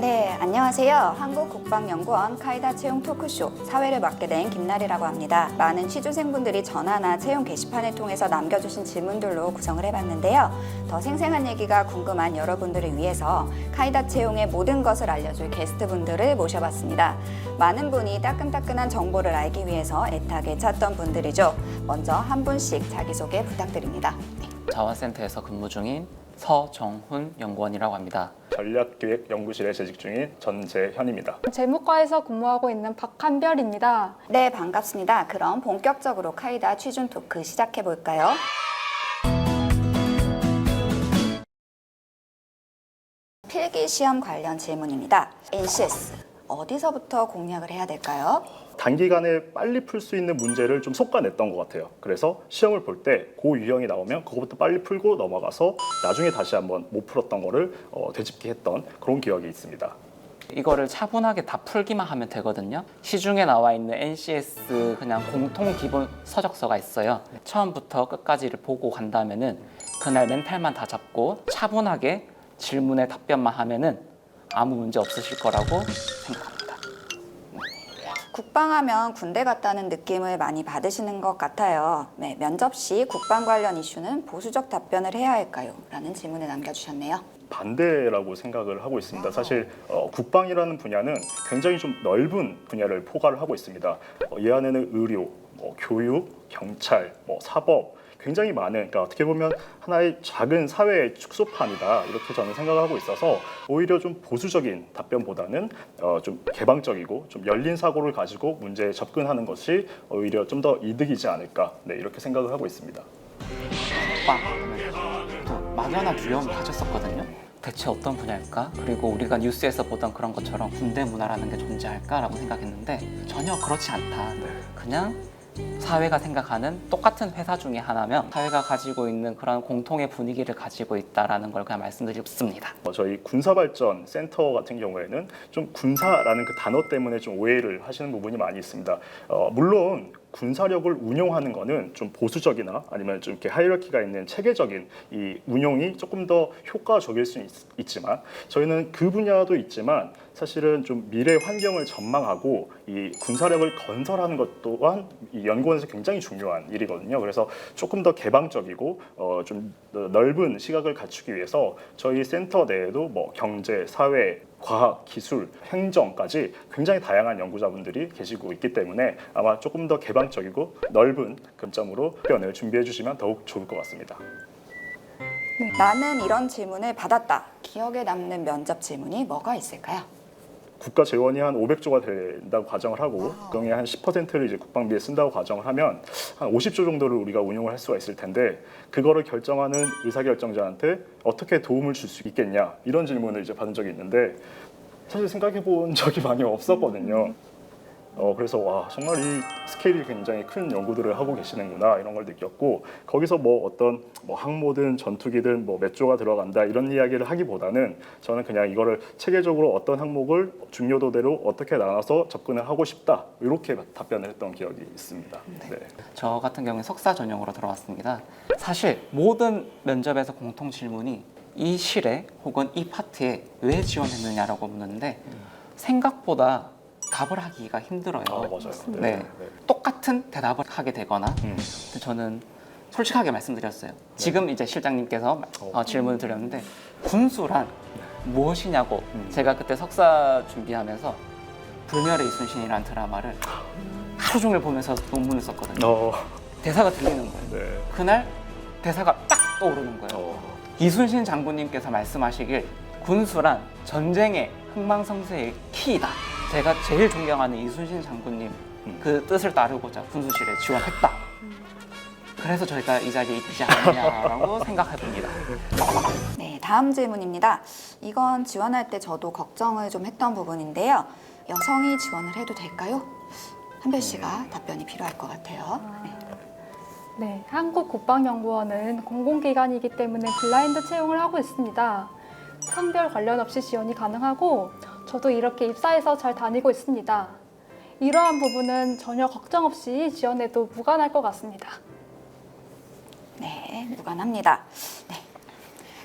네, 안녕하세요. 한국국방연구원 카이다 채용 토크쇼 사회를 맡게 된 김나리라고 합니다. 많은 취준생분들이 전화나 채용 게시판을 통해서 남겨주신 질문들로 구성을 해봤는데요. 더 생생한 얘기가 궁금한 여러분들을 위해서 카이다 채용의 모든 것을 알려줄 게스트분들을 모셔봤습니다. 많은 분이 따끈따끈한 정보를 알기 위해서 애타게 찾던 분들이죠. 먼저 한 분씩 자기소개 부탁드립니다. 자원센터에서 근무 중인 서정훈 연구원이라고 합니다. 전략기획연구실에 재직 중인 전재현입니다. 재무과에서 근무하고 있는 박한별입니다. 네, 반갑습니다. 그럼 본격적으로 카이다 취준 토크 시작해볼까요? 필기시험 관련 질문입니다. NCS, 어디서부터 공략을 해야 될까요? 단기간에 빨리 풀 수 있는 문제를 좀 솎아냈던 것 같아요. 그래서 시험을 볼 때 그 유형이 나오면 그거부터 빨리 풀고 넘어가서 나중에 다시 한번 못 풀었던 거를 되짚게 했던 그런 기억이 있습니다. 이거를 차분하게 다 풀기만 하면 되거든요. 시중에 나와 있는 NCS 그냥 공통 기본 서적서가 있어요. 처음부터 끝까지를 보고 간다면은 그날 멘탈만 다 잡고 차분하게 질문에 답변만 하면은 아무 문제 없으실 거라고 생각합니다. 국방하면 군대 갔다는 느낌을 많이 받으시는 것 같아요. 네, 면접 시 국방 관련 이슈는 보수적 답변을 해야 할까요? 라는 질문을 남겨주셨네요. 반대라고 생각을 하고 있습니다. 사실 국방이라는 분야는 굉장히 좀 넓은 분야를 포괄을 하고 있습니다. 이 안에는 의료, 교육, 경찰, 사법 굉장히 많은, 그러니까 어떻게 보면 하나의 작은 사회의 축소판이다 이렇게 저는 생각을 하고 있어서 오히려 좀 보수적인 답변보다는 좀 개방적이고 좀 열린 사고를 가지고 문제에 접근하는 것이 오히려 좀 더 이득이지 않을까, 네, 이렇게 생각을 하고 있습니다. 국방 또 막연한 두려움을 가졌었거든요. 대체 어떤 분야일까? 그리고 우리가 뉴스에서 보던 그런 것처럼 군대 문화라는 게 존재할까라고 생각했는데 전혀 그렇지 않다. 그냥 사회가 생각하는 똑같은 회사 중에 하나면 사회가 가지고 있는 그런 공통의 분위기를 가지고 있다라는 걸 그냥 말씀드리고 싶습니다. 저희 군사발전센터 같은 경우에는 좀 군사라는 그 단어 때문에 좀 오해를 하시는 부분이 많이 있습니다. 물론 군사력을 운용하는 거는 좀 보수적이나 아니면 좀 이렇게 하이라키가 있는 체계적인 이 운용이 조금 더 효과적일 수 있지만 저희는 그 분야도 있지만 사실은 좀 미래 환경을 전망하고 이 군사력을 건설하는 것 또한 이 연구원에서 굉장히 중요한 일이거든요. 그래서 조금 더 개방적이고 좀 넓은 시각을 갖추기 위해서 저희 센터 내에도 경제, 사회, 과학, 기술, 행정까지 굉장히 다양한 연구자분들이 계시고 있기 때문에 아마 조금 더 개방적이고 넓은 관점으로 답변을 준비해 주시면 더욱 좋을 것 같습니다. 네, 나는 이런 질문을 받았다. 기억에 남는 면접 질문이 뭐가 있을까요? 국가 재원이 한 500조가 된다고 가정을 하고 그중에 한 10%를 이제 국방비에 쓴다고 가정을 하면 한 50조 정도를 우리가 운용을 할 수가 있을 텐데 그거를 결정하는 의사결정자한테 어떻게 도움을 줄 수 있겠냐 이런 질문을 이제 받은 적이 있는데 사실 생각해 본 적이 많이 없었거든요. 그래서 와 정말 이 스케일이 굉장히 큰 연구들을 하고 계시는구나 이런 걸 느꼈고 거기서 어떤 항모든 전투기든 몇 조가 들어간다 이런 이야기를 하기보다는 저는 그냥 이거를 체계적으로 어떤 항목을 중요도대로 어떻게 나눠서 접근을 하고 싶다 이렇게 답변을 했던 기억이 있습니다. 네. 저 같은 경우에 석사 전형으로 들어왔습니다. 사실 모든 면접에서 공통 질문이 이 실에 혹은 이 파트에 왜 지원했느냐라고 묻는데 생각보다 답을 하기가 힘들어요. 맞아요. 네. 똑같은 대답을 하게 되거나 근데 저는 솔직하게 말씀드렸어요. 지금 이제 실장님께서 질문을 드렸는데 군수란 무엇이냐고 제가 그때 석사 준비하면서 불멸의 이순신이라는 드라마를 하루 종일 보면서 논문을 썼거든요. 대사가 들리는 거예요. 네. 그날 대사가 딱 떠오르는 거예요. 이순신 장군님께서 말씀하시길 군수란 전쟁의 흥망성쇠의 키이다. 제가 제일 존경하는 이순신 장군님 그 뜻을 따르고자 군수실에 지원했다. 그래서 저희가 이 자리에 있지 않느냐라고 생각해봅니다. 네, 다음 질문입니다. 이건 지원할 때 저도 걱정을 좀 했던 부분인데요. 여성이 지원을 해도 될까요? 한별 씨가 답변이 필요할 것 같아요. 네, 한국국방연구원은 공공기관이기 때문에 블라인드 채용을 하고 있습니다. 성별 관련 없이 지원이 가능하고 저도 이렇게 입사해서 잘 다니고 있습니다. 이러한 부분은 전혀 걱정 없이 지원해도 무관할 것 같습니다. 네, 무관합니다. 네.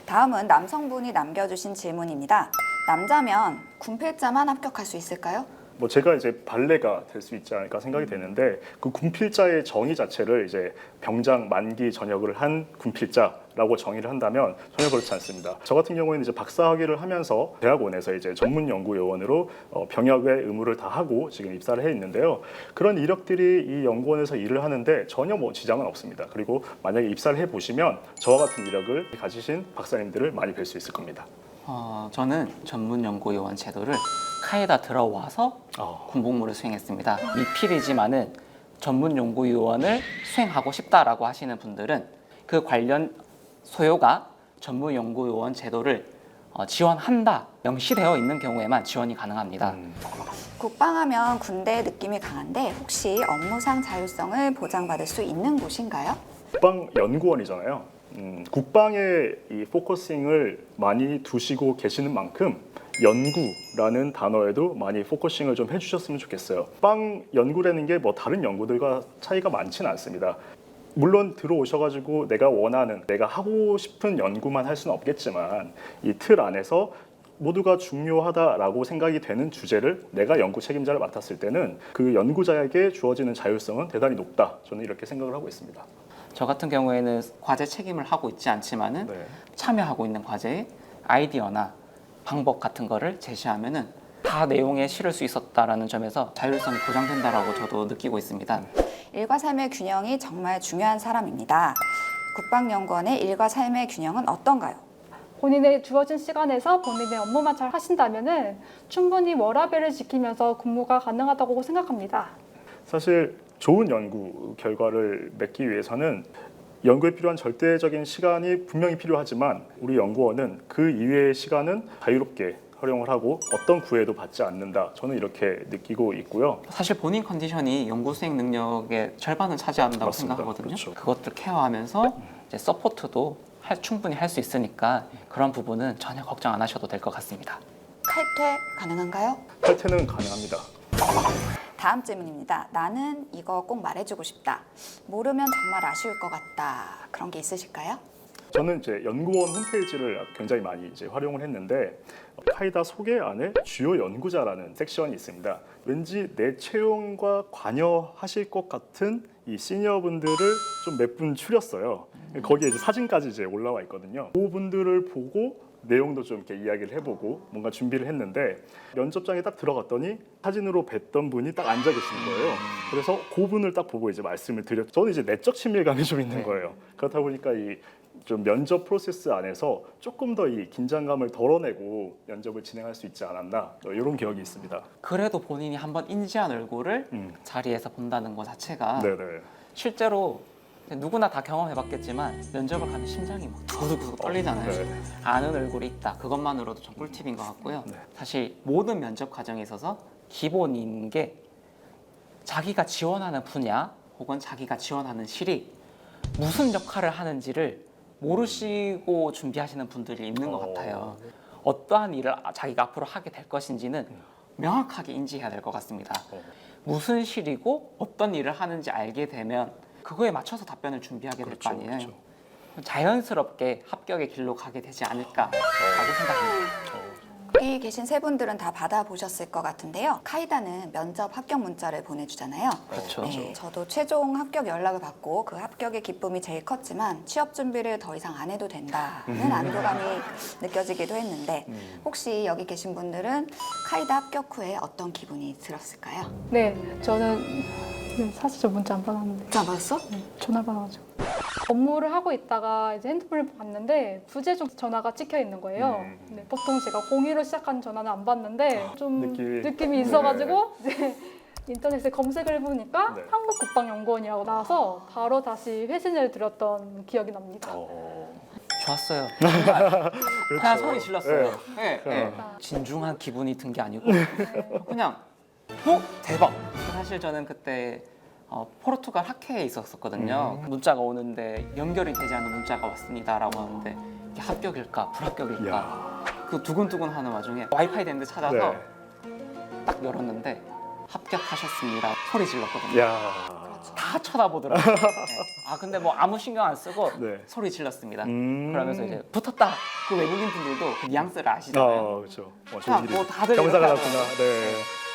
다음은 남성분이 남겨주신 질문입니다. 남자면 군필자만 합격할 수 있을까요? 뭐 제가 이제 발레가 될 수 있지 않을까 생각이 되는데 그 군필자의 정의 자체를 이제 병장 만기 전역을 한 군필자라고 정의를 한다면 전혀 그렇지 않습니다. 저 같은 경우에는 이제 박사학위를 하면서 대학원에서 이제 전문 연구 요원으로 병역의 의무를 다 하고 지금 입사를 해 있는데요. 그런 이력들이 이 연구원에서 일을 하는데 전혀 뭐 지장은 없습니다. 그리고 만약에 입사를 해 보시면 저와 같은 이력을 가지신 박사님들을 많이 뵐 수 있을 겁니다. 저는 전문연구요원 제도를 카에다 들어와서 군복무를 수행했습니다. 미필이지만은 전문연구요원을 수행하고 싶다라고 하시는 분들은 그 관련 소요가 전문연구요원 제도를 지원한다 명시되어 있는 경우에만 지원이 가능합니다. 국방하면 군대 느낌이 강한데 혹시 업무상 자율성을 보장받을 수 있는 곳인가요? 국방연구원이잖아요. 국방에 이 포커싱을 많이 두시고 계시는 만큼 연구라는 단어에도 많이 포커싱을 좀 해주셨으면 좋겠어요. 국방 연구라는 게 뭐 다른 연구들과 차이가 많지는 않습니다. 물론 들어오셔가지고 내가 원하는, 내가 하고 싶은 연구만 할 수는 없겠지만 이 틀 안에서 모두가 중요하다라고 생각이 되는 주제를 내가 연구 책임자를 맡았을 때는 그 연구자에게 주어지는 자율성은 대단히 높다. 저는 이렇게 생각을 하고 있습니다. 저 같은 경우에는 과제 책임을 하고 있지 않지만은 네. 참여하고 있는 과제에 아이디어나 방법 같은 거를 제시하면은 다 내용에 실을 수 있었다라는 점에서 자율성이 보장된다라고 저도 느끼고 있습니다. 일과 삶의 균형이 정말 중요한 사람입니다. 국방연구원의 일과 삶의 균형은 어떤가요? 본인의 주어진 시간에서 본인의 업무만 잘 하신다면은 충분히 워라밸을 지키면서 근무가 가능하다고 생각합니다. 사실 좋은 연구 결과를 맺기 위해서는 연구에 필요한 절대적인 시간이 분명히 필요하지만 우리 연구원은 그 이외의 시간은 자유롭게 활용을 하고 어떤 구애도 받지 않는다. 저는 이렇게 느끼고 있고요. 사실 본인 컨디션이 연구 수행 능력의 절반을 차지한다고 맞습니다. 생각하거든요. 그렇죠. 그것들 케어하면서 이제 서포트도 충분히 할 수 있으니까 그런 부분은 전혀 걱정 안 하셔도 될 것 같습니다. 칼퇴 가능한가요? 탈퇴는 가능합니다. 다음 질문입니다. 나는 이거 꼭 말해주고 싶다. 모르면 정말 아쉬울 것 같다. 그런 게 있으실까요? 저는 이제 연구원 홈페이지를 굉장히 많이 이제 활용을 했는데 카이다 소개 안에 주요 연구자라는 섹션이 있습니다. 왠지 내 채용과 관여하실 것 같은 이 시니어분들을 좀 몇 분 추렸어요. 거기에 이제 사진까지 이제 올라와 있거든요. 그 분들을 보고 내용도 좀 이렇게 이야기를 해보고 뭔가 준비를 했는데 면접장에 딱 들어갔더니 사진으로 뵀던 분이 딱 앉아 계시는 거예요. 그래서 그 분을 딱 보고 이제 말씀을 드렸죠. 저는 이제 내적 친밀감이 좀 있는 거예요. 그렇다 보니까 이 좀 면접 프로세스 안에서 조금 더 이 긴장감을 덜어내고 면접을 진행할 수 있지 않았나 이런 기억이 있습니다. 그래도 본인이 한번 인지한 얼굴을 자리에서 본다는 것 자체가 네네. 실제로 누구나 다 경험해봤겠지만 면접을 가면 심장이 막 두근두근 떨리잖아요. 네. 아는 얼굴이 있다. 그것만으로도 좀 꿀팁인 것 같고요. 네. 사실 모든 면접 과정에 있어서 기본인 게 자기가 지원하는 분야 혹은 자기가 지원하는 실이 무슨 역할을 하는지를 모르시고 준비하시는 분들이 있는 것 같아요. 어떠한 일을 자기가 앞으로 하게 될 것인지는 명확하게 인지해야 될 것 같습니다. 무슨 실이고 어떤 일을 하는지 알게 되면 그거에 맞춰서 답변을 준비하게 될 거 아니에요. 그렇죠. 자연스럽게 합격의 길로 가게 되지 않을까라고 생각합니다. 여기 계신 세 분들은 다 받아보셨을 것 같은데요. 카이다는 면접 합격 문자를 보내주잖아요. 그렇죠. 네, 저도 최종 합격 연락을 받고 그 합격의 기쁨이 제일 컸지만 취업 준비를 더 이상 안 해도 된다는 안도감이 느껴지기도 했는데 혹시 여기 계신 분들은 카이다 합격 후에 어떤 기분이 들었을까요? 네, 저는 사실 저 문자 안 받았는데 문자 안 받았어? 전화 받아가지고 업무를 하고 있다가 이제 핸드폰을 봤는데 부재중 전화가 찍혀 있는 거예요. 네, 보통 제가 02로 시작한 전화는 안 받는데 좀 느낌이 있어가지고 이제 인터넷에 검색을 해보니까 네. 한국국방연구원이라고 나와서 바로 다시 회신을 드렸던 기억이 납니다. 좋았어요. 정말 그냥 그렇죠. 소리 질렀어요. 네, 네. 진중한 기분이 든 게 아니고 그냥 대박. 사실 저는 그때 포르투갈 학회에 있었거든요. 문자가 오는데 연결이 되지 않는 문자가 왔습니다라고 하는데 이게 합격일까 불합격일까 이야. 그 두근두근하는 와중에 와이파이 된 데 찾아서 네. 딱 열었는데 합격하셨습니다. 소리 질렀거든요. 야. 다 쳐다보더라고요. 네. 아 근데 뭐 아무 신경 안 쓰고 네. 소리 질렀습니다. 음. 그러면서 이제 붙었다. 그 외국인 분들도 그 뉘앙스를 아시잖아요. 그렇죠. 자, 뭐 다들 경사가 이렇게 났구나. 네.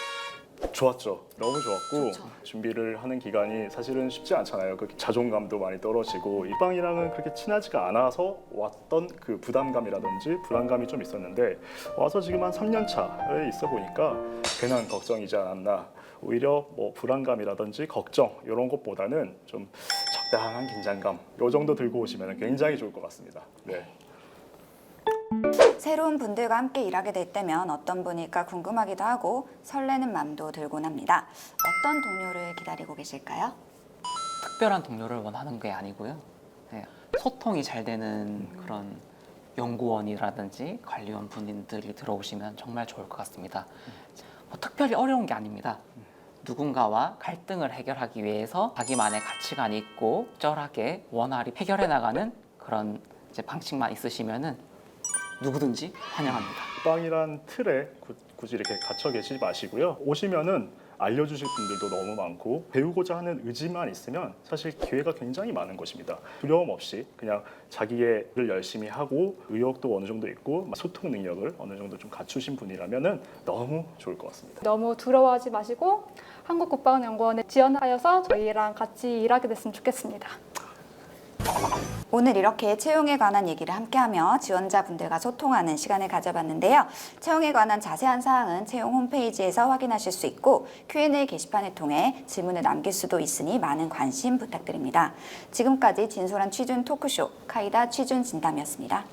좋았죠. 너무 좋았고 좋죠. 준비를 하는 기간이 사실은 쉽지 않잖아요. 그 자존감도 많이 떨어지고 이빵이랑은 그렇게 친하지가 않아서 왔던 그 부담감이라든지 불안감이 좀 있었는데 와서 지금 한 3년 차에 있어 보니까 괜한 걱정이지 않았나. 오히려 뭐 불안감이라든지 걱정 이런 것보다는 좀 적당한 긴장감 요 정도 들고 오시면 굉장히 좋을 것 같습니다. 네. 새로운 분들과 함께 일하게 될 때면 어떤 분일까 궁금하기도 하고 설레는 마음도 들곤 합니다. 어떤 동료를 기다리고 계실까요? 특별한 동료를 원하는 게 아니고요. 네, 소통이 잘 되는 그런 연구원이라든지 관리원 분들이 들어오시면 정말 좋을 것 같습니다. 뭐 특별히 어려운 게 아닙니다. 누군가와 갈등을 해결하기 위해서 자기만의 가치관이 있고 적절하게 원활히 해결해 나가는 그런 이제 방식만 있으시면은 누구든지 환영합니다. 빵이란 틀에 굳이 이렇게 갇혀 계시지 마시고요. 오시면은 알려주실 분들도 너무 많고 배우고자 하는 의지만 있으면 사실 기회가 굉장히 많은 것입니다. 두려움 없이 그냥 자기의 일을 열심히 하고 의욕도 어느 정도 있고 소통 능력을 어느 정도 좀 갖추신 분이라면은 너무 좋을 것 같습니다. 너무 두려워하지 마시고 한국국방연구원에 지원하여서 저희랑 같이 일하게 됐으면 좋겠습니다. 오늘 이렇게 채용에 관한 얘기를 함께하며 지원자분들과 소통하는 시간을 가져봤는데요. 채용에 관한 자세한 사항은 채용 홈페이지에서 확인하실 수 있고 Q&A 게시판을 통해 질문을 남길 수도 있으니 많은 관심 부탁드립니다. 지금까지 진솔한 취준 토크쇼 카이다 취준 진담이었습니다.